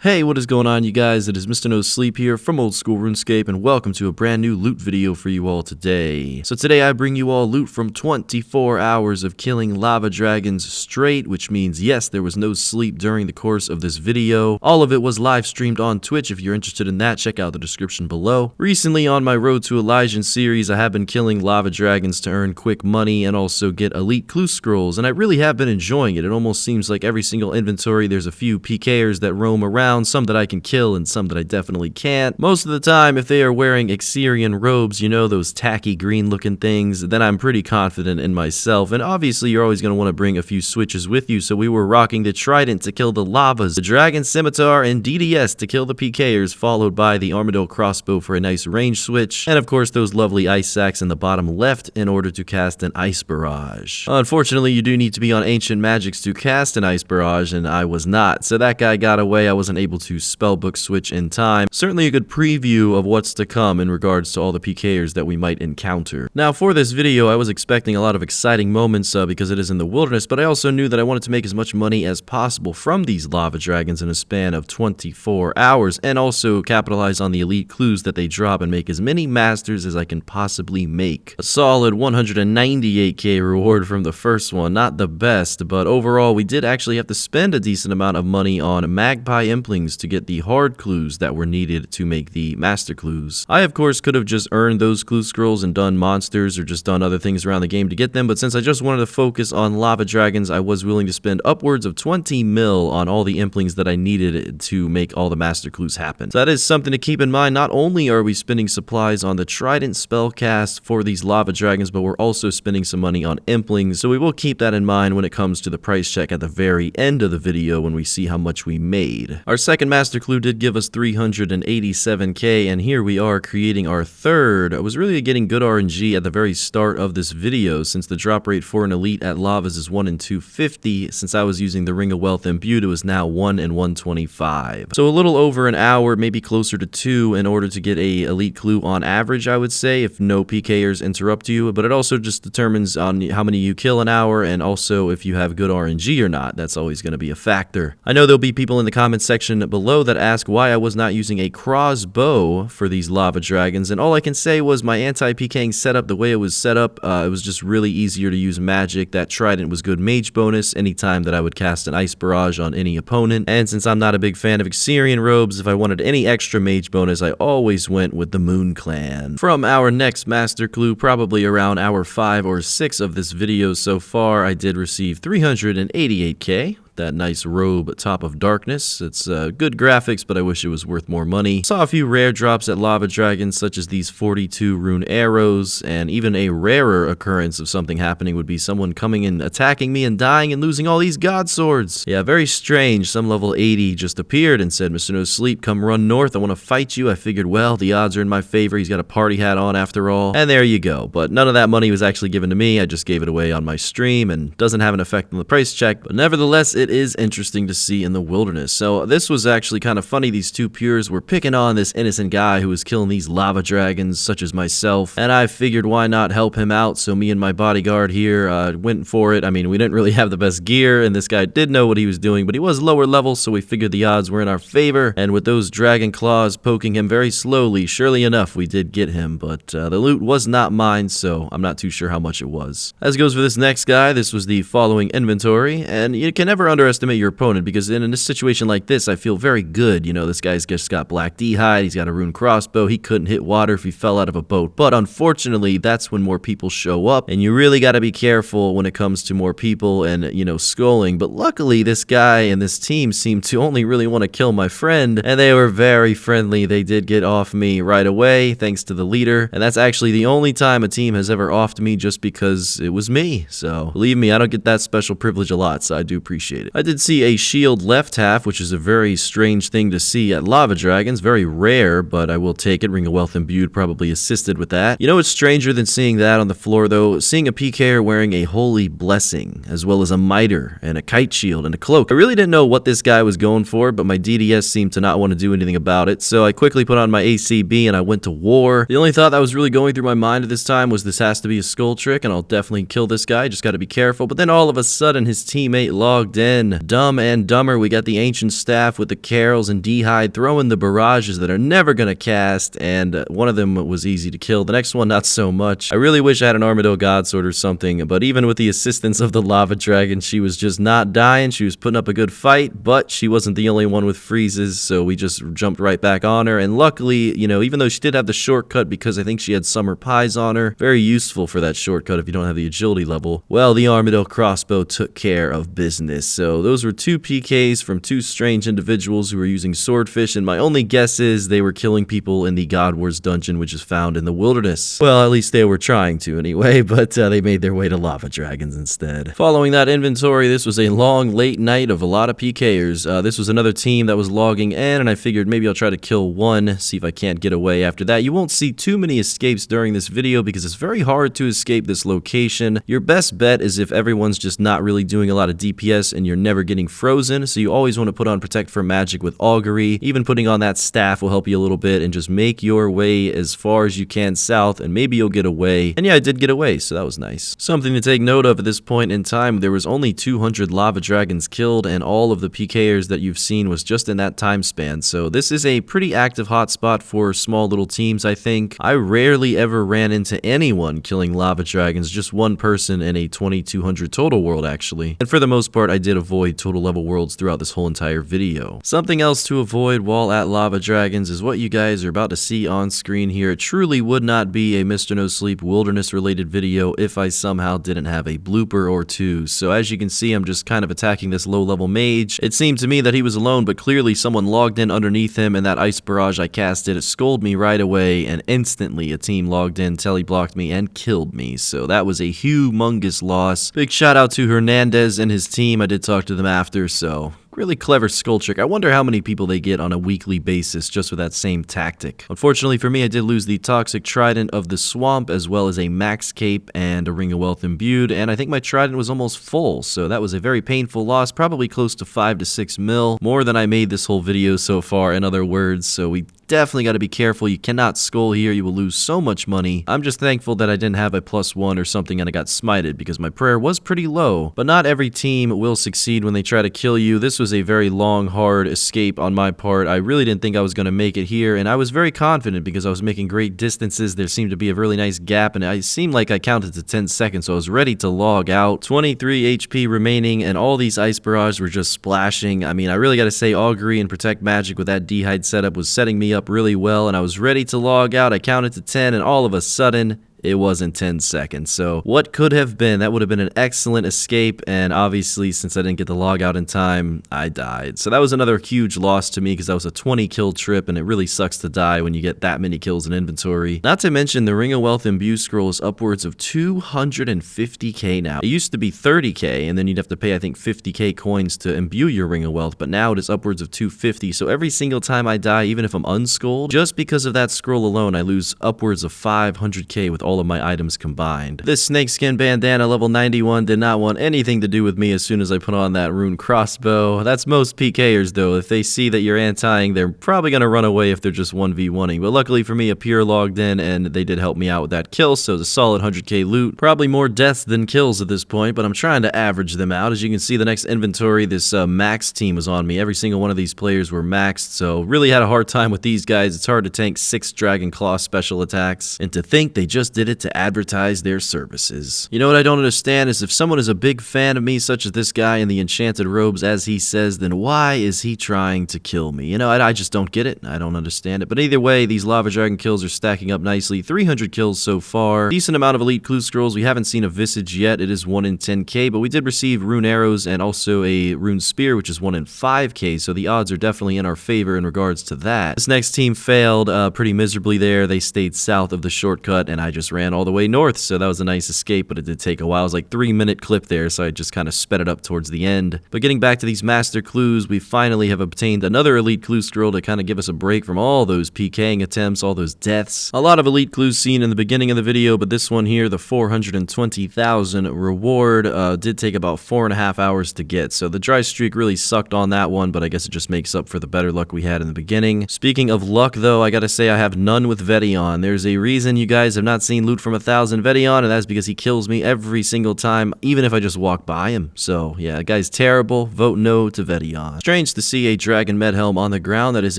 Hey, what is going on, you guys? It is Mr. No Sleep here from Old School RuneScape, and welcome to a brand new loot video for you all today. So today I bring you all loot from 24 hours of killing lava dragons straight, which means yes, there was no sleep during the course of this video. All of it was live streamed on Twitch. If you're interested in that, check out the description below. Recently on my Road to Elysian series, I have been killing lava dragons to earn quick money and also get elite clue scrolls, and I really have been enjoying it. It almost seems like every single inventory there's a few pkers that roam around, some that I can kill and some that I definitely can't. Most of the time, if they are wearing Exerian robes, you know, those tacky green looking things, then I'm pretty confident in myself. And obviously you're always going to want to bring a few switches with you, so we were rocking the Trident to kill the lavas, the Dragon Scimitar, and DDS to kill the pkers, followed by the Armadillo crossbow for a nice range switch, and of course those lovely ice sacks in the bottom left in order to cast an ice barrage. Unfortunately, you do need to be on ancient magics to cast an ice barrage, and I was not, so that guy got away. I wasn't able to spellbook switch in time. Certainly a good preview of what's to come in regards to all the pkers that we might encounter. Now for this video, I was expecting a lot of exciting moments because it is in the wilderness, but I also knew that I wanted to make as much money as possible from these lava dragons in a span of 24 hours, and also capitalize on the elite clues that they drop and make as many masters as I can possibly make. A solid 198k reward from the first one, not the best, but overall we did actually have to spend a decent amount of money on magpie implings to get the hard clues that were needed to make the master clues. I of course could have just earned those clue scrolls and done monsters or just done other things around the game to get them, but since I just wanted to focus on lava dragons, I was willing to spend upwards of 20 mil on all the implings that I needed to make all the master clues happen. So that is something to keep in mind. Not only are we spending supplies on the Trident spellcast for these lava dragons, but we're also spending some money on implings, so we will keep that in mind when it comes to the price check at the very end of the video when we see how much we made. Our second master clue did give us 387k, and here we are creating our third. I was really getting good RNG at the very start of this video, since the drop rate for an elite at lavas is 1 in 250. Since I was using the Ring of Wealth imbued, it was now 1 in 125. So a little over an hour, maybe closer to 2, in order to get a elite clue on average, I would say, if no pkers interrupt you, but it also just determines on how many you kill an hour, and also if you have good RNG or not. That's always going to be a factor. I know there'll be people in the comments section below that ask why I was not using a crossbow for these lava dragons, and all I can say was my anti-pking setup, the way it was set up, it was just really easier to use magic. That Trident was good mage bonus anytime that I would cast an ice barrage on any opponent, and since I'm not a big fan of Exerian robes, if I wanted any extra mage bonus, I always went with the Moon Clan. From our next master clue, probably around hour 5 or 6 of this video so far, I did receive 388k. That nice robe Top of Darkness. It's good graphics, but I wish it was worth more money. Saw a few rare drops at lava dragons, such as these 42 rune arrows, and even a rarer occurrence of something happening would be someone coming and attacking me and dying and losing all these god swords. Yeah, very strange. Some level 80 just appeared and said, "Mr. No Sleep, come run north. I want to fight you." I figured, well, the odds are in my favor. He's got a party hat on after all. And there you go. But none of that money was actually given to me. I just gave it away on my stream, and doesn't have an effect on the price check. But nevertheless, it is interesting to see in the wilderness. So this was actually kind of funny. These two pures were picking on this innocent guy who was killing these lava dragons such as myself, and I figured why not help him out. So me and my bodyguard here went for it. I mean, we didn't really have the best gear, and this guy did know what he was doing, but he was lower level, so we figured the odds were in our favor, and with those dragon claws poking him very slowly, surely enough we did get him. But the loot was not mine, so I'm not too sure how much it was. As goes for this next guy, this was the following inventory, and you can never underestimate your opponent, because in a situation like this, I feel very good. You know, this guy's just got black d'hide, he's got a rune crossbow, he couldn't hit water if he fell out of a boat. But unfortunately, that's when more people show up, and you really got to be careful when it comes to more people and, you know, sculling. But luckily, this guy and this team seemed to only really want to kill my friend, and they were very friendly. They did get off me right away, thanks to the leader, and that's actually the only time a team has ever offed me, just because it was me. So believe me, I don't get that special privilege a lot, so I do appreciate it. I did see a shield left half, which is a very strange thing to see at lava dragons. Very rare, but I will take it. Ring of Wealth imbued probably assisted with that. You know what's stranger than seeing that on the floor, though? Seeing a pker wearing a holy blessing, as well as a mitre and a kite shield and a cloak. I really didn't know what this guy was going for, but my DDS seemed to not want to do anything about it, so I quickly put on my ACB and I went to war. The only thought that was really going through my mind at this time was this has to be a skull trick, and I'll definitely kill this guy, just got to be careful. But then all of a sudden his teammate logged in, again. Dumb and Dumber, we got the Ancient Staff with the Carols and D-Hide throwing the barrages that are never gonna cast, and one of them was easy to kill. The next one, not so much. I really wish I had an Armadillo Godsword or something, but even with the assistance of the Lava Dragon, she was just not dying. She was putting up a good fight, but she wasn't the only one with freezes, so we just jumped right back on her, and luckily, you know, even though she did have the shortcut because I think she had Summer Pies on her, very useful for that shortcut if you don't have the agility level, well, the Armadillo crossbow took care of business. So those were two PKs from two strange individuals who were using swordfish, and my only guess is they were killing people in the God Wars dungeon, which is found in the wilderness. Well, at least they were trying to anyway, but they made their way to lava dragons instead. Following that inventory, this was a long, late night of a lot of PKers. This was another team that was logging in, and I figured maybe I'll try to kill one, see if I can't get away. After that, you won't see too many escapes during this video because it's very hard to escape this location. Your best bet is if everyone's just not really doing a lot of DPS and you're never getting frozen, so you always want to put on Protect from Magic with Augury. Even putting on that staff will help you a little bit, and just make your way as far as you can south, and maybe you'll get away. And yeah, I did get away, so that was nice. Something to take note of at this point in time, there was only 200 lava dragons killed, and all of the PKers that you've seen was just in that time span, so this is a pretty active hotspot for small little teams, I think. I rarely ever ran into anyone killing lava dragons, just one person in a 2200 total world actually. And for the most part, I did avoid total level worlds throughout this whole entire video. Something else to avoid while at lava dragons is what you guys are about to see on screen here. It truly would not be a Mr. No Sleep wilderness related video if I somehow didn't have a blooper or two. So as you can see, I'm just kind of attacking this low level mage. It seemed to me that he was alone, but clearly someone logged in underneath him, and that ice barrage I casted, it scolded me right away, and instantly a team logged in, teleblocked me, and killed me. So that was a humongous loss. Big shout out to Hernandez and his team. I did talk to them after, so really clever skull trick. I wonder how many people they get on a weekly basis just with that same tactic. Unfortunately for me, I did lose the Toxic Trident of the Swamp, as well as a Max Cape and a Ring of Wealth imbued, and I think my Trident was almost full, so that was a very painful loss, probably close to 5 to 6 mil, more than I made this whole video so far, in other words, so we definitely got to be careful. You cannot skull here, you will lose so much money. I'm just thankful that I didn't have a +1 or something and I got smited, because my prayer was pretty low. But not every team will succeed when they try to kill you. This was a very long, hard escape on my part. I really didn't think I was going to make it here, and I was very confident because I was making great distances. There seemed to be a really nice gap, and it seemed like I counted to 10 seconds, so I was ready to log out. 23 HP remaining, and all these ice barrages were just splashing. I mean, I really got to say, Augury and Protect Magic with that D-Hide setup was setting me up really well, and I was ready to log out. I counted to 10, and all of a sudden, it wasn't 10 seconds. So what could have been? That would have been an excellent escape, and obviously since I didn't get the log out in time, I died. So that was another huge loss to me because that was a 20 kill trip, and it really sucks to die when you get that many kills in inventory. Not to mention the Ring of Wealth Imbue scroll is upwards of 250k now. It used to be 30k, and then you'd have to pay I think 50k coins to imbue your Ring of Wealth, but now it is upwards of 250. So every single time I die, even if I'm unskulled, just because of that scroll alone, I lose upwards of 500k with all of my items combined. This snakeskin bandana level 91 did not want anything to do with me as soon as I put on that rune crossbow. That's most PKers though. If they see that you're anti-ing, they're probably going to run away if they're just 1v1ing. But luckily for me, a pure logged in and they did help me out with that kill, so it's a solid 100k loot. Probably more deaths than kills at this point, but I'm trying to average them out. As you can see, the next inventory, this max team was on me. Every single one of these players were maxed, so really had a hard time with these guys. It's hard to tank 6 Dragon Claw special attacks, and to think they just did it to advertise their services. You know what I don't understand is if someone is a big fan of me, such as this guy in the enchanted robes as he says, then why is he trying to kill me? You know, I just don't get it. I don't understand it. But either way, these lava dragon kills are stacking up nicely. 300 kills so far. Decent amount of elite clue scrolls. We haven't seen a visage yet. It is 1 in 10k, but we did receive rune arrows and also a rune spear, which is 1 in 5k, so the odds are definitely in our favor in regards to that. This next team failed pretty miserably there. They stayed south of the shortcut, and I just ran all the way north, so that was a nice escape, but it did take a while. It was like 3-minute clip there, so I just kind of sped it up towards the end. But getting back to these master clues, we finally have obtained another elite clue scroll to kind of give us a break from all those PKing attempts, all those deaths. A lot of elite clues seen in the beginning of the video, but this one here, the 420,000 reward, did take about 4.5 hours to get, so the dry streak really sucked on that one, but I guess it just makes up for the better luck we had in the beginning. Speaking of luck though, I gotta say I have none with Veti on. There's a reason you guys have not seen seen loot from 1000 Vedion, and that's because he kills me every single time, even if I just walk by him. So yeah, that guy's terrible. Vote no to Vedion. Strange to see a Dragon Med Helm on the ground. That is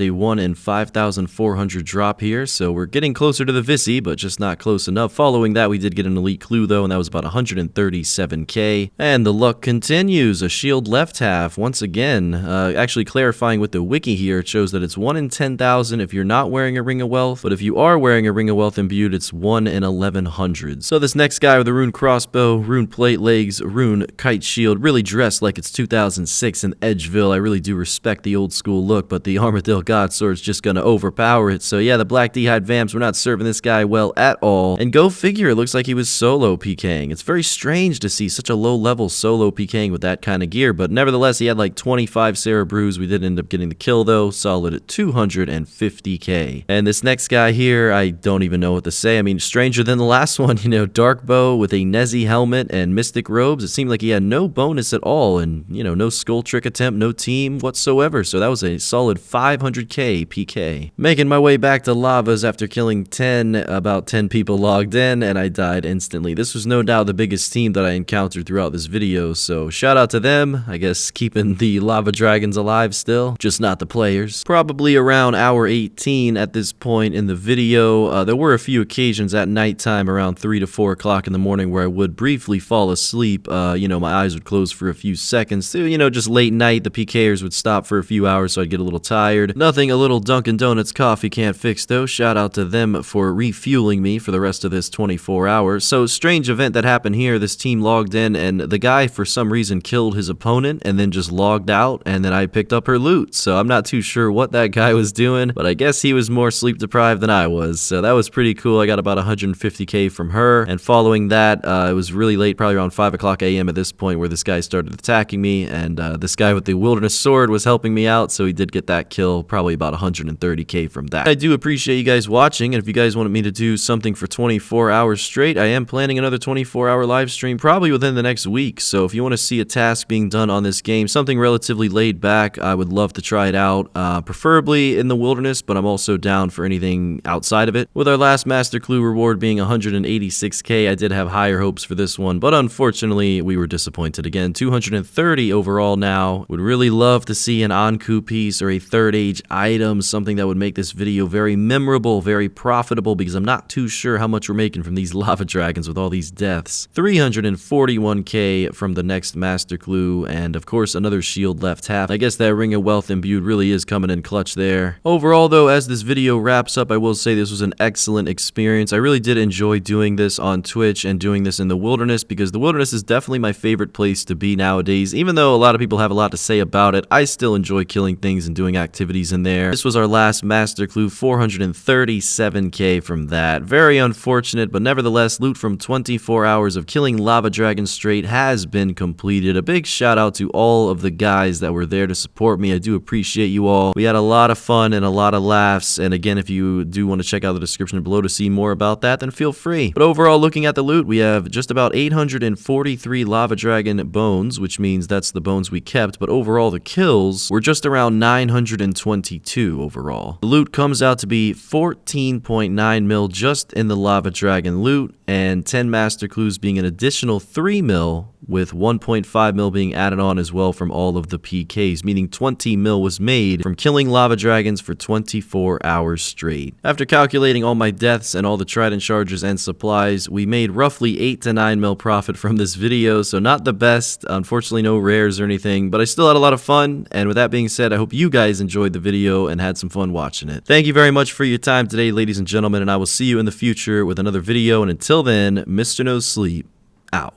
a 1 in 5,400 drop here, so we're getting closer to the Visi, but just not close enough. Following that, we did get an Elite Clue though, and that was about 137k. And the luck continues. A shield left half once again. Actually clarifying with the wiki here, it shows that it's 1 in 10,000 if you're not wearing a Ring of Wealth, but if you are wearing a Ring of Wealth imbued, it's 1 in 1100. So this next guy with the rune crossbow, rune plate legs, rune kite shield, really dressed like it's 2006 in Edgeville. I really do respect the old school look, but the Armadale Godsword's just gonna overpower it. So yeah, the Black D'hide Vamps were not serving this guy well at all. And go figure, it looks like he was solo PKing. It's very strange to see such a low level solo PKing with that kind of gear, but nevertheless, he had like 25 Sarah Brews. We did end up getting the kill though, solid at 250k. And this next guy here, I don't even know what to say. I mean, stranger than the last one, you know, Dark Bow with a Nezi helmet and Mystic robes. It seemed like he had no bonus at all, and you know, no skull trick attempt, no team whatsoever. So that was a solid 500k PK. Making my way back to lavas after killing about 10 people logged in, and I died instantly. This was no doubt the biggest team that I encountered throughout this video, so shout out to them. I guess keeping the lava dragons alive still, just not the players. Probably around hour 18 at this point in the video. There were a few occasions at nighttime around 3 to 4 o'clock in the morning where I would briefly fall asleep. You know, my eyes would close for a few seconds. You know, just late night, the PKers would stop for a few hours, so I'd get a little tired. Nothing a little Dunkin' Donuts coffee can't fix though. Shout out to them for refueling me for the rest of this 24 hours. So strange event that happened here. This team logged in, and the guy for some reason killed his opponent and then just logged out, and then I picked up her loot. So I'm not too sure what that guy was doing, but I guess he was more sleep deprived than I was. So that was pretty cool. I got about 150k from her, and following that, it was really late, probably around 5 o'clock a.m. at this point, where this guy started attacking me, and this guy with the Wilderness Sword was helping me out, so he did get that kill, probably about 130k from that. I do appreciate you guys watching, and if you guys wanted me to do something for 24 hours straight, I am planning another 24-hour live stream probably within the next week. So if you want to see a task being done on this game, something relatively laid back, I would love to try it out, preferably in the wilderness, but I'm also down for anything outside of it. With our last Master Clue reward being 186k, I did have higher hopes for this one, but unfortunately we were disappointed again. 230 overall now. Would really love to see an Anku piece or a third age item, something that would make this video very memorable, very profitable, because I'm not too sure how much we're making from these lava dragons with all these deaths. 341k from the next Master Clue, and of course another shield left half. I guess that Ring of Wealth imbued really is coming in clutch there. Overall though, as this video wraps up, I will say this was an excellent experience. I really did enjoy doing this on Twitch and doing this in the wilderness, because the wilderness is definitely my favorite place to be nowadays. Even though a lot of people have a lot to say about it, I still enjoy killing things and doing activities in there. This was our last Master Clue, 437k from that. Very unfortunate, but nevertheless, loot from 24 hours of killing lava dragons straight has been completed. A big shout out to all of the guys that were there to support me. I do appreciate you all. We had a lot of fun and a lot of laughs, and again, if you do want to check out the description below to see more about that, then feel free. But overall, looking at the loot, we have just about 843 lava dragon bones, which means that's the bones we kept, but overall the kills were just around 922 overall. The loot comes out to be 14.9 mil just in the lava dragon loot, and 10 Master Clues being an additional 3 mil, with 1.5 mil being added on as well from all of the PKs, meaning 20 mil was made from killing lava dragons for 24 hours straight. After calculating all my deaths and all the trident charges and supplies, we made roughly 8 to 9 mil profit from this video, so not the best. Unfortunately, no rares or anything, but I still had a lot of fun, and with that being said, I hope you guys enjoyed the video and had some fun watching it. Thank you very much for your time today, ladies and gentlemen, and I will see you in the future with another video, and until then, Mr. No Sleep, out.